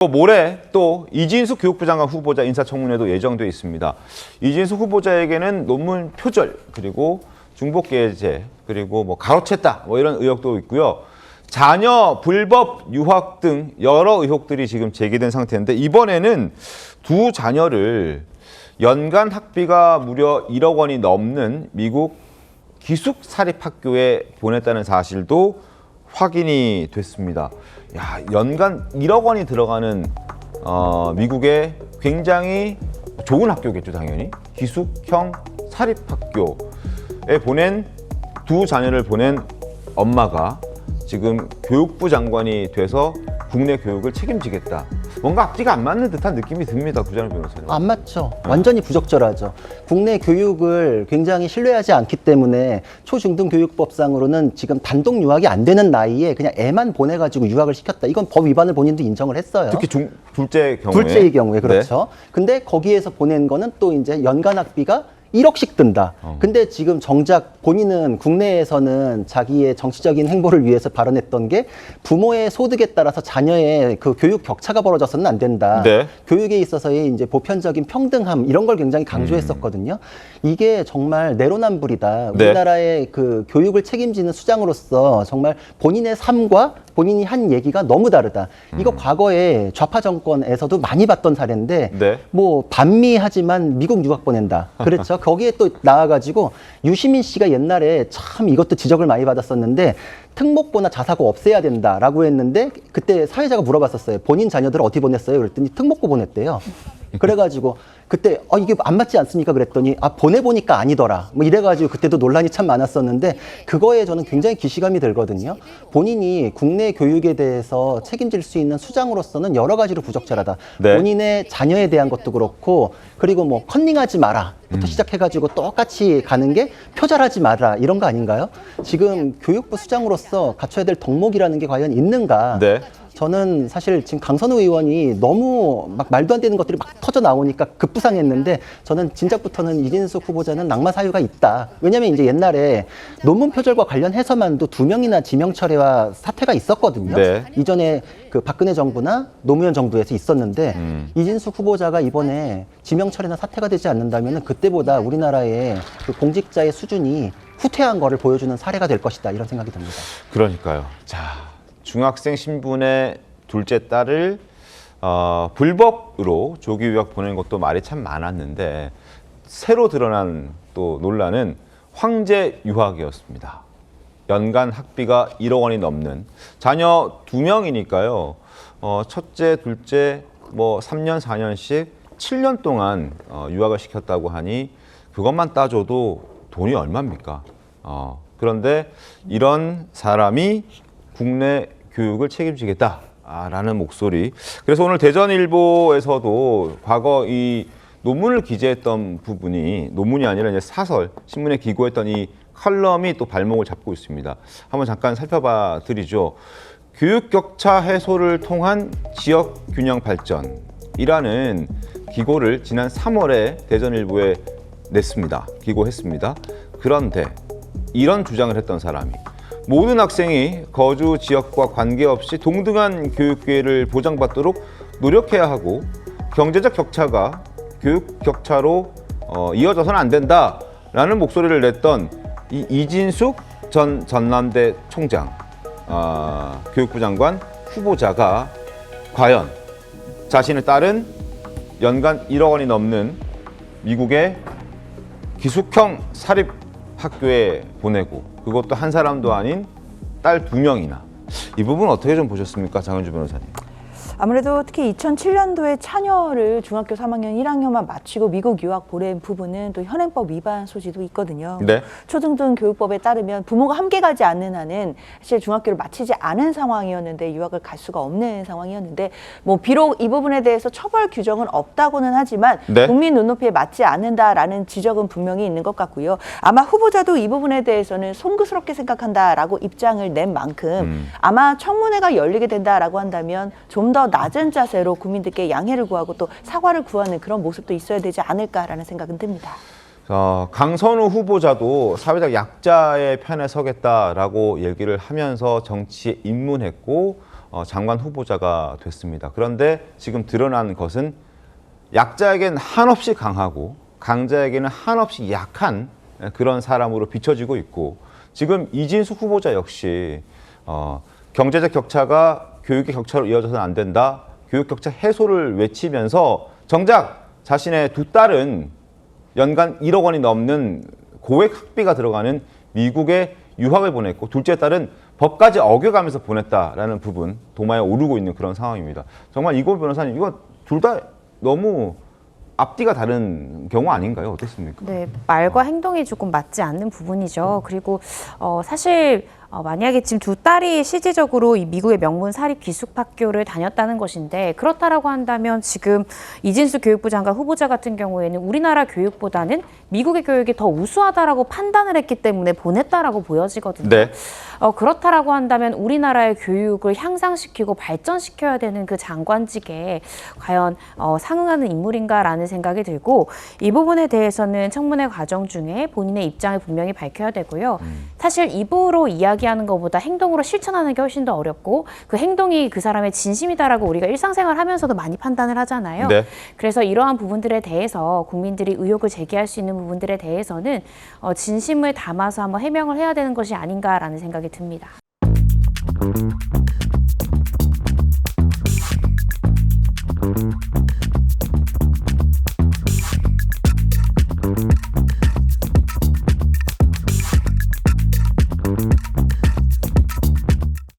모레 또 이진숙 교육부 장관 후보자 인사청문회도 예정돼 있습니다. 이진숙 후보자에게는 논문 표절, 그리고 중복게재, 그리고 가로챘다 이런 의혹도 있고요. 자녀 불법 유학 등 여러 의혹들이 지금 제기된 상태인데, 이번에는 두 자녀를 연간 학비가 무려 1억 원이 넘는 미국 기숙사립학교에 보냈다는 사실도 확인이 됐습니다. 야, 연간 1억 원이 들어가는 미국의 굉장히 좋은 학교겠죠, 당연히. 기숙형 사립학교에 보낸 두 자녀를 보낸 엄마가 지금 교육부 장관이 돼서 국내 교육을 책임지겠다. 뭔가 앞뒤가 안 맞는 듯한 느낌이 듭니다, 구자룡 변호사님. 안 맞죠. 완전히 부적절하죠. 국내 교육을 굉장히 신뢰하지 않기 때문에 초중등교육법상으로는 지금 단독 유학이 안 되는 나이에 그냥 애만 보내가지고 유학을 시켰다. 이건 법 위반을 본인도 인정을 했어요. 특히 둘째 경우에. 둘째의 경우에 그렇죠. 네. 근데 거기에서 보낸 거는 또 이제 연간 학비가 1억씩 든다. 근데 지금 정작 본인은 국내에서는 자기의 정치적인 행보를 위해서 발언했던 게 부모의 소득에 따라서 자녀의 그 교육 격차가 벌어져서는 안 된다. 네. 교육에 있어서의 이제 보편적인 평등함 이런 걸 굉장히 강조했었거든요. 이게 정말 내로남불이다. 네. 우리나라의 그 교육을 책임지는 수장으로서 정말 본인의 삶과 본인이 한 얘기가 너무 다르다. 이거 과거에 좌파 정권에서도 많이 봤던 사례인데 네. 반미하지만 미국 유학 보낸다. 그렇죠. 거기에 또 나와가지고 유시민 씨가 옛날에 참 이것도 지적을 많이 받았었는데 특목고나 자사고 없애야 된다라고 했는데 그때 사회자가 물어봤었어요. 본인 자녀들 어디 보냈어요? 그랬더니 특목고 보냈대요. 그래가지고 그때 이게 안 맞지 않습니까? 그랬더니 보내보니까 아니더라. 이래가지고 그때도 논란이 참 많았었는데 그거에 저는 굉장히 기시감이 들거든요. 본인이 국내 교육에 대해서 책임질 수 있는 수장으로서는 여러 가지로 부적절하다. 네. 본인의 자녀에 대한 것도 그렇고 그리고 컨닝하지 마라 부터 시작해가지고 똑같이 가는 게 표절하지 마라 이런 거 아닌가요? 지금 교육부 수장으로서 갖춰야 될 덕목이라는 게 과연 있는가? 네. 저는 사실 지금 강선우 의원이 너무 말도 안 되는 것들이 막 터져 나오니까 급부상했는데 저는 진작부터는 이진숙 후보자는 낙마 사유가 있다. 왜냐면 이제 옛날에 논문 표절과 관련해서만도 2명이나 지명 철회와 사퇴가 있었거든요. 네. 이전에 그 박근혜 정부나 노무현 정부에서 있었는데 이진숙 후보자가 이번에 지명 철회나 사퇴가 되지 않는다면 그때보다 우리나라의 그 공직자의 수준이 후퇴한 거를 보여주는 사례가 될 것이다. 이런 생각이 듭니다. 그러니까요. 자. 중학생 신분의 둘째 딸을 불법으로 조기 유학 보낸 것도 말이 참 많았는데 새로 드러난 또 논란은 황제 유학이었습니다. 연간 학비가 1억 원이 넘는 자녀 2명이니까요. 첫째, 둘째 3년, 4년씩 7년 동안 유학을 시켰다고 하니 그것만 따져도 돈이 얼마입니까? 그런데 이런 사람이 국내 교육을 책임지겠다라는 목소리. 그래서 오늘 대전일보에서도 과거 이 논문을 기재했던 부분이 논문이 아니라 이제 사설, 신문에 기고했던 이 칼럼이 또 발목을 잡고 있습니다. 한번 잠깐 살펴봐 드리죠. 교육 격차 해소를 통한 지역 균형 발전이라는 기고를 지난 3월에 대전일보에 냈습니다. 기고했습니다. 그런데 이런 주장을 했던 사람이 모든 학생이 거주 지역과 관계없이 동등한 교육 기회를 보장받도록 노력해야 하고 경제적 격차가 교육 격차로 이어져서는 안 된다라는 목소리를 냈던 이 이진숙 전 전남대 총장, 교육부 장관 후보자가 과연 자신의 딸은 연간 1억 원이 넘는 미국의 기숙형 사립학교에 보내고 그것도 한 사람도 아닌 딸 2명이나. 이 부분 어떻게 좀 보셨습니까, 장은주 변호사님? 아무래도 특히 2007년도에 자녀를 중학교 3학년 1학년만 마치고 미국 유학 보낸 부분은 또 현행법 위반 소지도 있거든요. 네. 초등등 교육법에 따르면 부모가 함께 가지 않는 한은 사실 중학교를 마치지 않은 상황이었는데 유학을 갈 수가 없는 상황이었는데 비록 이 부분에 대해서 처벌 규정은 없다고는 하지만 네. 국민 눈높이에 맞지 않는다라는 지적은 분명히 있는 것 같고요. 아마 후보자도 이 부분에 대해서는 송구스럽게 생각한다라고 입장을 낸 만큼 아마 청문회가 열리게 된다라고 한다면 좀 더 낮은 자세로 국민들께 양해를 구하고 또 사과를 구하는 그런 모습도 있어야 되지 않을까라는 생각은 듭니다. 강선우 후보자도 사회적 약자의 편에 서겠다라고 얘기를 하면서 정치에 입문했고 장관 후보자가 됐습니다. 그런데 지금 드러난 것은 약자에겐 한없이 강하고 강자에게는 한없이 약한 그런 사람으로 비춰지고 있고, 지금 이진수 후보자 역시 경제적 격차가 교육의 격차로 이어져서는 안 된다, 교육 격차 해소를 외치면서 정작 자신의 두 딸은 연간 1억 원이 넘는 고액 학비가 들어가는 미국에 유학을 보냈고, 둘째 딸은 법까지 어겨가면서 보냈다라는 부분 도마에 오르고 있는 그런 상황입니다. 정말 이고 변호사님, 이거 둘 다 너무 앞뒤가 다른 경우 아닌가요? 어떻습니까? 네, 말과 행동이 조금 맞지 않는 부분이죠. 그리고 사실 만약에 지금 두 딸이 실질적으로 이 미국의 명문 사립 기숙학교를 다녔다는 것인데, 그렇다라고 한다면 지금 이진수 교육부 장관 후보자 같은 경우에는 우리나라 교육보다는 미국의 교육이 더 우수하다라고 판단을 했기 때문에 보냈다라고 보여지거든요. 네. 그렇다라고 한다면 우리나라의 교육을 향상시키고 발전시켜야 되는 그 장관직에 과연 상응하는 인물인가라는 생각이 들고, 이 부분에 대해서는 청문회 과정 중에 본인의 입장을 분명히 밝혀야 되고요. 사실 입으로 이야기하는 것보다 행동으로 실천하는 게 훨씬 더 어렵고, 그 행동이 그 사람의 진심이다라고 우리가 일상생활 하면서도 많이 판단을 하잖아요. 네. 그래서 이러한 부분들에 대해서 국민들이 의혹을 제기할 수 있는 부분들에 대해서는 진심을 담아서 한번 해명을 해야 되는 것이 아닌가라는 생각이 듭니다.